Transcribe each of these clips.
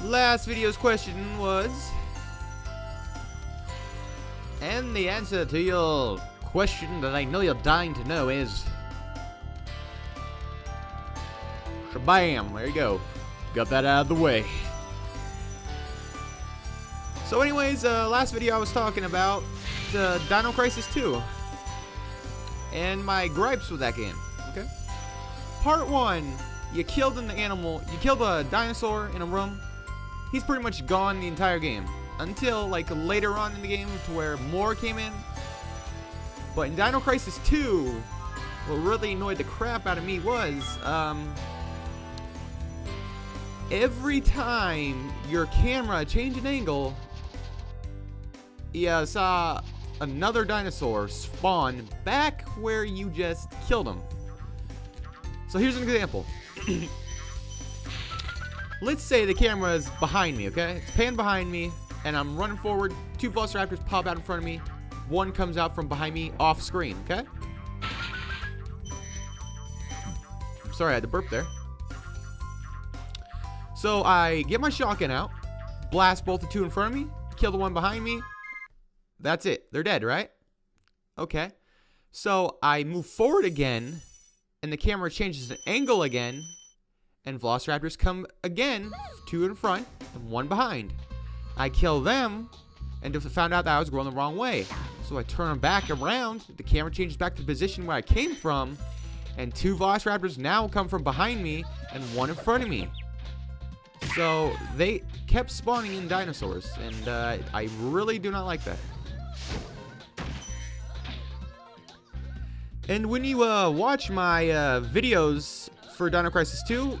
Last video's question was, and the answer to your question that I know you're dying to know is, shabam, there you go. Got that out of the way. So anyways, last video I was talking about Dino Crisis 2 and my gripes with that game, okay? Part 1, you killed an animal, you killed a dinosaur in a room. He's pretty much gone the entire game until like later on in the game to where more came in. But in Dino Crisis 2, what really annoyed the crap out of me was every time your camera changed an angle, you saw another dinosaur spawn back where you just killed him. So here's an example. Let's say the camera is behind me, okay? It's panned behind me, and I'm running forward. 2 velociraptors pop out in front of me. 1 comes out from behind me off screen, okay? I'm sorry, I had to burp there. So I get my shotgun out, blast both the 2 in front of me, kill the 1 behind me. That's it. They're dead, right? Okay. So I move forward again, and the camera changes an angle again, and velociraptors come again, 2 in front and 1 behind. I kill them, and found out that I was going the wrong way. So I turn them back around, the camera changes back to the position where I came from, and 2 velociraptors now come from behind me, and 1 in front of me. So they kept spawning in dinosaurs, and I really do not like that. And when you watch my videos for Dino Crisis 2,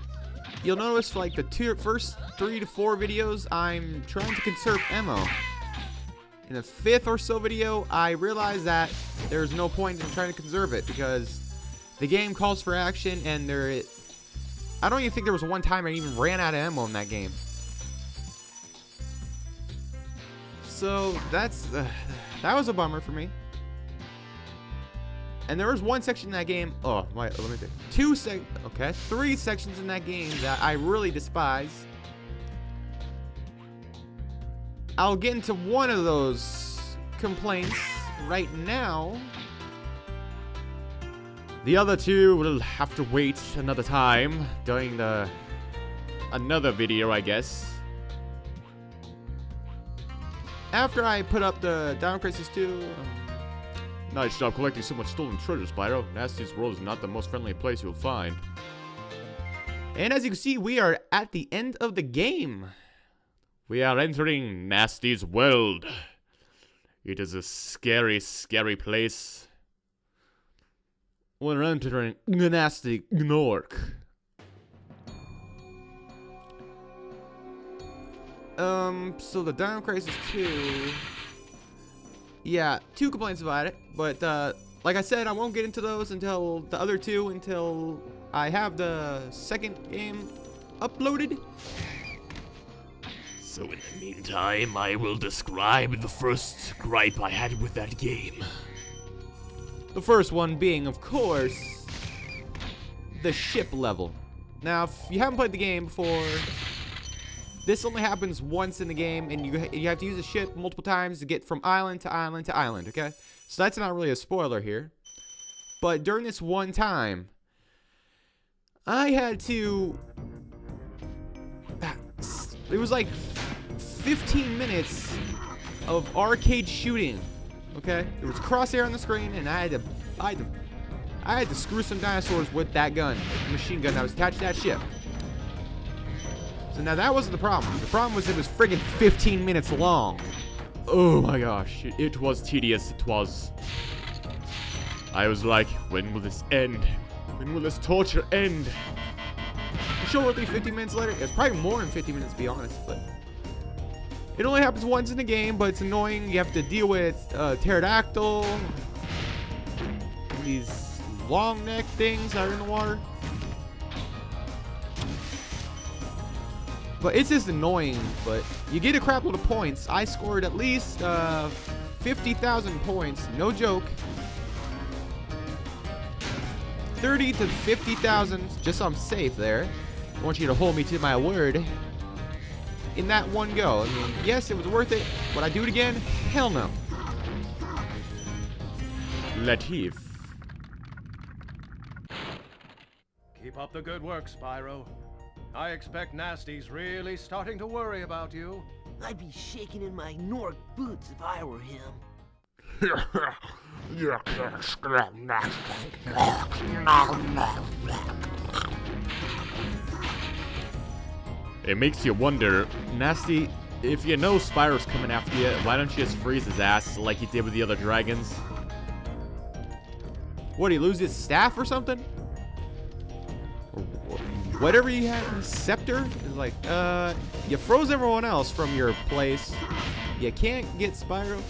you'll notice for like the first 3 to 4 videos, I'm trying to conserve ammo. In the 5th or so video, I realized that there's no point in trying to conserve it because the game calls for action, and I don't even think there was one time I even ran out of ammo in that game. So that was a bummer for me. And there was one section in that game. Oh, wait, let me think. 3 sections in that game that I really despise. I'll get into one of those complaints right now. The other 2 will have to wait another time during another video, I guess. After I put up the Dino Crisis 2. Nice job collecting so much stolen treasure, Spyro. Nasty's world is not the most friendly place you'll find. And as you can see, we are at the end of the game. We are entering Nasty's world. It is a scary, scary place. We're entering Nasty Gnork. So the Dino Crisis 2... Yeah, 2 complaints about it, but like I said, I won't get into those until the other 2, until I have the second game uploaded. So in the meantime, I will describe the first gripe I had with that game. The first one being, of course, the ship level. Now, if you haven't played the game before, this only happens once in the game, and you have to use the ship multiple times to get from island to island to island, okay? So that's not really a spoiler here. But during this one time, I had to... It was like 15 minutes of arcade shooting, okay? There was crosshair on the screen, and I had to screw some dinosaurs with that gun, the machine gun that was attached to that ship. So now that wasn't the problem. The problem was it was friggin' 15 minutes long. Oh my gosh, it was tedious, it was. I was like, when will this end? When will this torture end? Sure, it'll be 15 minutes later. It's probably more than 50 minutes, to be honest, but... It only happens once in the game, but it's annoying. You have to deal with pterodactyl. These long neck things that are in the water. But it's just annoying, but you get a crap load of points. I scored at least 50,000 points, no joke. 30 to 50,000, just so I'm safe there. I want you to hold me to my word. in that one go. I mean, yes, it was worth it. Would I do it again? Hell no. Latif. Keep up the good work, Spyro. I expect Nasty's really starting to worry about you. I'd be shaking in my Nork boots if I were him. It makes you wonder, Nasty, if you know Spyro's coming after you, why don't you just freeze his ass like you did with the other dragons? What, he lose his staff or something? Or whatever he had, his scepter? It's like, you froze everyone else from your place. You can't get Spyro.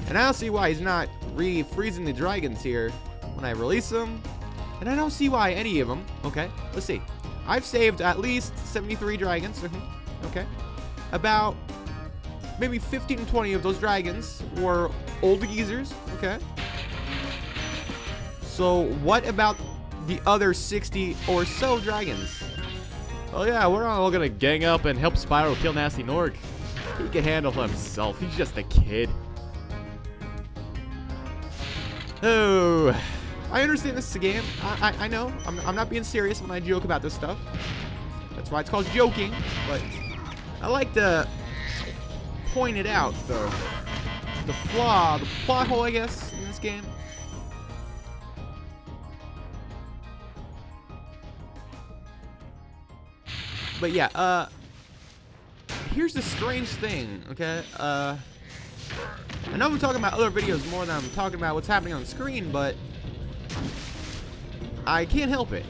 And I don't see why he's not re-freezing the dragons here when I release them. And I don't see why any of them. Okay, let's see. I've saved at least 73 dragons. Okay. About maybe 15 to 20 of those dragons were old geezers. Okay. So what about the other 60 or so dragons? Oh yeah, we're all gonna gang up and help Spyro kill Nasty Nork. He can handle himself. He's just a kid. Oh, I understand this is a game. I know. I'm not being serious when I joke about this stuff. That's why it's called joking. But I like to point it out, though. The flaw, the plot hole, I guess, in this game. But yeah, here's the strange thing, okay? I know I'm talking about other videos more than I'm talking about what's happening on the screen, but I can't help it.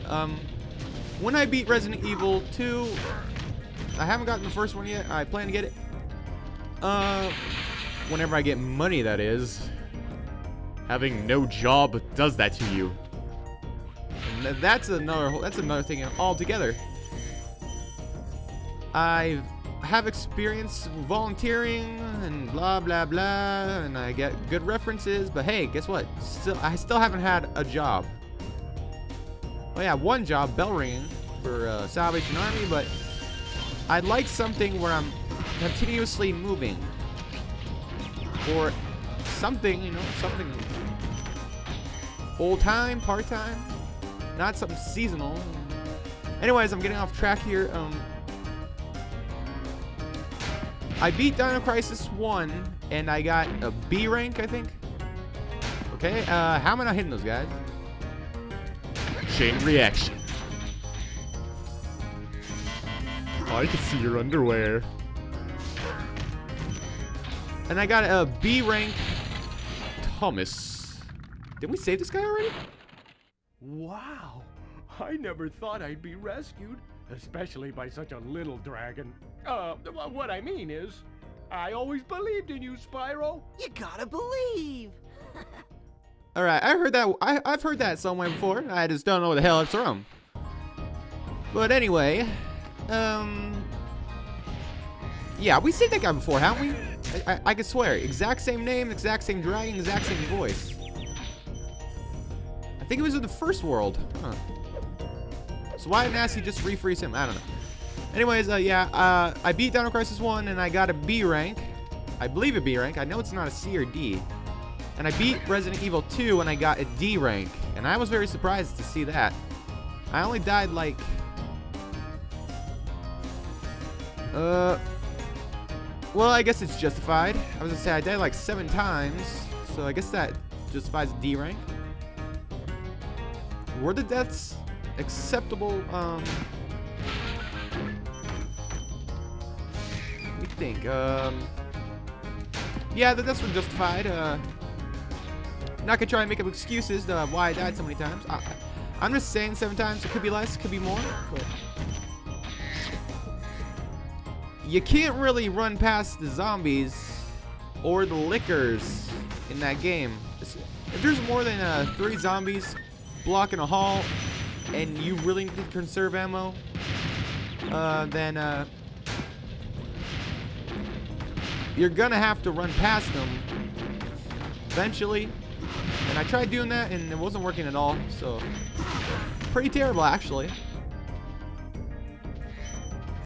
When I beat Resident Evil 2, I haven't gotten the first one yet. I plan to get it. Whenever I get money, that is. Having no job does that to you. And that's another thing altogether. I have experience volunteering and blah blah blah, and I get good references, but hey, guess what? I still haven't had a job. Oh yeah, one job, bell ringing for Salvation Army, but I'd like something where I'm continuously moving, or something, you know, something full time, part time, not something seasonal. Anyways, I'm getting off track here. I beat Dino Crisis 1, and I got a B rank, I think. Okay, how am I not hitting those guys? Chain reaction. Oh, I can see your underwear. And I got a B rank Thomas. Did we save this guy already? Wow, I never thought I'd be rescued, especially by such a little dragon. What I mean is, I always believed in you, Spyro. You gotta believe. All right, I heard that. I've heard that somewhere before. I just don't know where the hell it's from. But anyway, yeah, we saved that guy before, haven't we? I could swear, exact same name, exact same dragon, exact same voice. I think it was in the first world. Huh. So why didn't Nasty just refreeze him? I don't know. Anyways, yeah, I beat Dino Crisis 1 and I got a B rank. I believe a B rank. I know it's not a C or D. And I beat Resident Evil 2 and I got a D rank. And I was very surprised to see that. I only died like... well, I guess it's justified. I was gonna say I died like 7 times. So I guess that justifies a D rank. Were the deaths acceptable? Let me think. Yeah, the deaths were justified. Not gonna try and make up excuses to why I died so many times. I'm just saying 7 times. It could be less, could be more. But you can't really run past the zombies or the lickers in that game. If there's more than 3 zombies blocking a hall and you really need to conserve ammo, then you're gonna have to run past them eventually. And I tried doing that and it wasn't working at all, so pretty terrible actually.